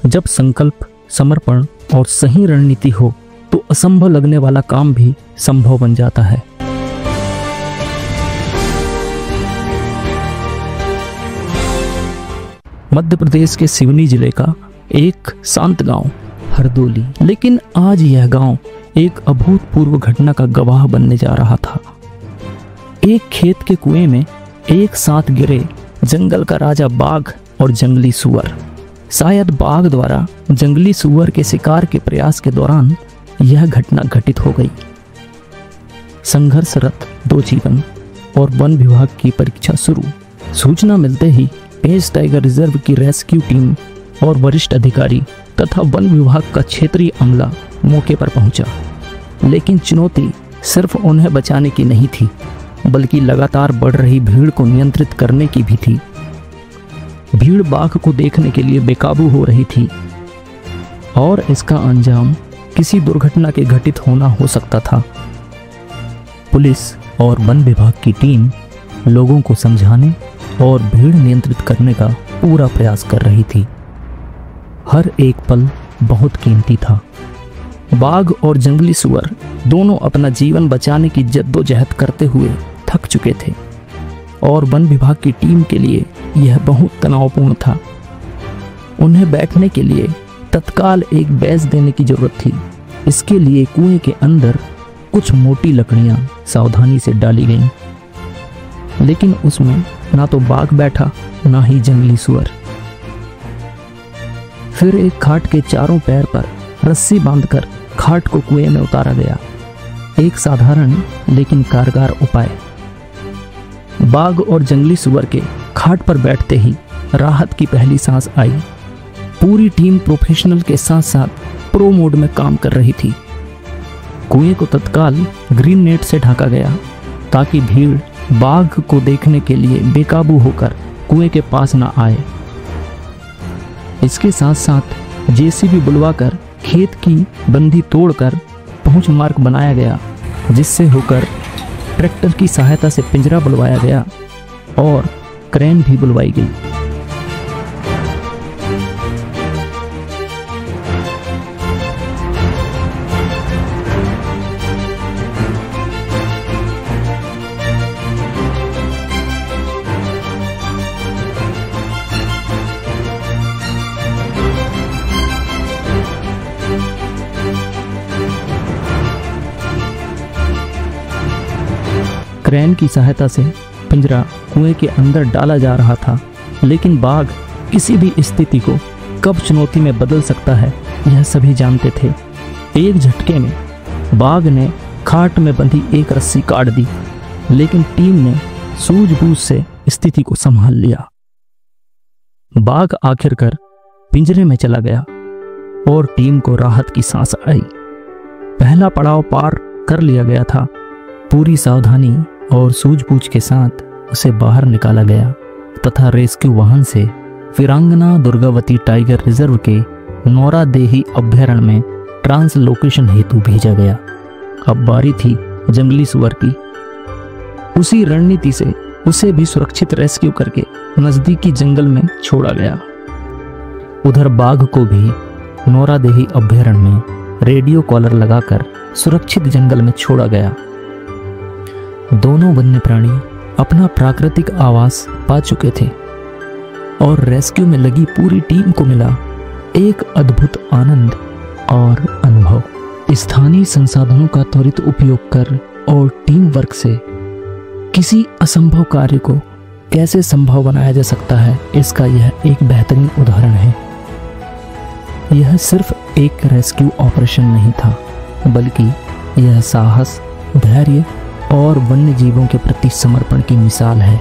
जब संकल्प, समर्पण और सही रणनीति हो तो असंभव लगने वाला काम भी संभव बन जाता है। मध्य प्रदेश के सिवनी जिले का एक शांत गांव हरदोली, लेकिन आज यह गांव एक अभूतपूर्व घटना का गवाह बनने जा रहा था। एक खेत के कुएं में एक साथ गिरे जंगल का राजा बाघ और जंगली सुअर। शायद बाघ द्वारा जंगली सुअर के शिकार के प्रयास के दौरान यह घटना घटित हो गई। संघर्षरत दो जीवन और वन विभाग की परीक्षा शुरू। सूचना मिलते ही पेंच टाइगर रिजर्व की रेस्क्यू टीम और वरिष्ठ अधिकारी तथा वन विभाग का क्षेत्रीय अमला मौके पर पहुंचा। लेकिन चुनौती सिर्फ उन्हें बचाने की नहीं थी, बल्कि लगातार बढ़ रही भीड़ को नियंत्रित करने की भी थी। भीड़ बाघ को देखने के लिए बेकाबू हो रही थी और इसका अंजाम किसी दुर्घटना के घटित होना हो सकता था। पुलिस और वन विभाग की टीम लोगों को समझाने और भीड़ नियंत्रित करने का पूरा प्रयास कर रही थी। हर एक पल बहुत कीमती था। बाघ और जंगली सुअर दोनों अपना जीवन बचाने की जद्दोजहद करते हुए थक चुके थे और वन विभाग की टीम के लिए यह बहुत तनावपूर्ण था। उन्हें बैठने के लिए तत्काल एक बेंच देने की जरूरत थी। इसके लिए कुएं के अंदर कुछ मोटी लकड़ियां सावधानी से डाली गईं, लेकिन उसमें ना तो बाघ बैठा ना ही जंगली सुअर। फिर एक खाट के चारों पैर पर रस्सी बांधकर खाट को कुएं में उतारा गया। एक साधारण लेकिन कारगर उपाय। बाघ और जंगली सुअर के खाट पर बैठते ही राहत की पहली सांस आई। पूरी टीम प्रोफेशनल के साथ साथ प्रो मोड में काम कर रही थी। कुएं को तत्काल ग्रीन नेट से ढका गया ताकि भीड़ बाघ को देखने के लिए बेकाबू होकर कुएं के पास न आए। इसके साथ साथ जेसीबी बुलवाकर खेत की बंदी तोड़कर पहुंच मार्ग बनाया गया, जिससे होकर ट्रैक्टर की सहायता से पिंजरा बुलवाया गया और क्रेन भी बुलवाई गई। क्रेन की सहायता से पिंजरा कुएं के अंदर डाला जा रहा था, लेकिन बाघ किसी भी स्थिति को कब चुनौती में बदल सकता है यह सभी जानते थे। एक झटके में बाघ ने खाट में बंधी एक रस्सी काट दी, लेकिन टीम ने सूझबूझ से स्थिति को संभाल लिया। बाघ आखिरकार पिंजरे में चला गया और टीम को राहत की सांस आई। पहला पड़ाव पार कर लिया गया था। पूरी सावधानी और सूझबूझ के साथ उसे बाहर निकाला गया तथा रेस्क्यू वाहन से वीरांगना दुर्गावती टाइगर रिजर्व के नौरादेही अभयारण्य में ट्रांसलोकेशन हेतु भेजा गया। अब बारी थी जंगली सुअर की। उसी रणनीति से उसे भी सुरक्षित रेस्क्यू करके नजदीकी जंगल में छोड़ा गया। उधर बाघ को भी नौरादेही अभयारण्य में रेडियो कॉलर लगाकर सुरक्षित जंगल में छोड़ा गया। दोनों वन्य प्राणी अपना प्राकृतिक आवास पा चुके थे और रेस्क्यू में लगी पूरी टीम को मिला एक अद्भुत आनंद और अनुभव। स्थानीय संसाधनों का त्वरित उपयोग कर और टीम वर्क से किसी असंभव कार्य को कैसे संभव बनाया जा सकता है, इसका यह एक बेहतरीन उदाहरण है। यह सिर्फ एक रेस्क्यू ऑपरेशन नहीं था, बल्कि यह साहस, धैर्य और वन्य जीवों के प्रति समर्पण की मिसाल है।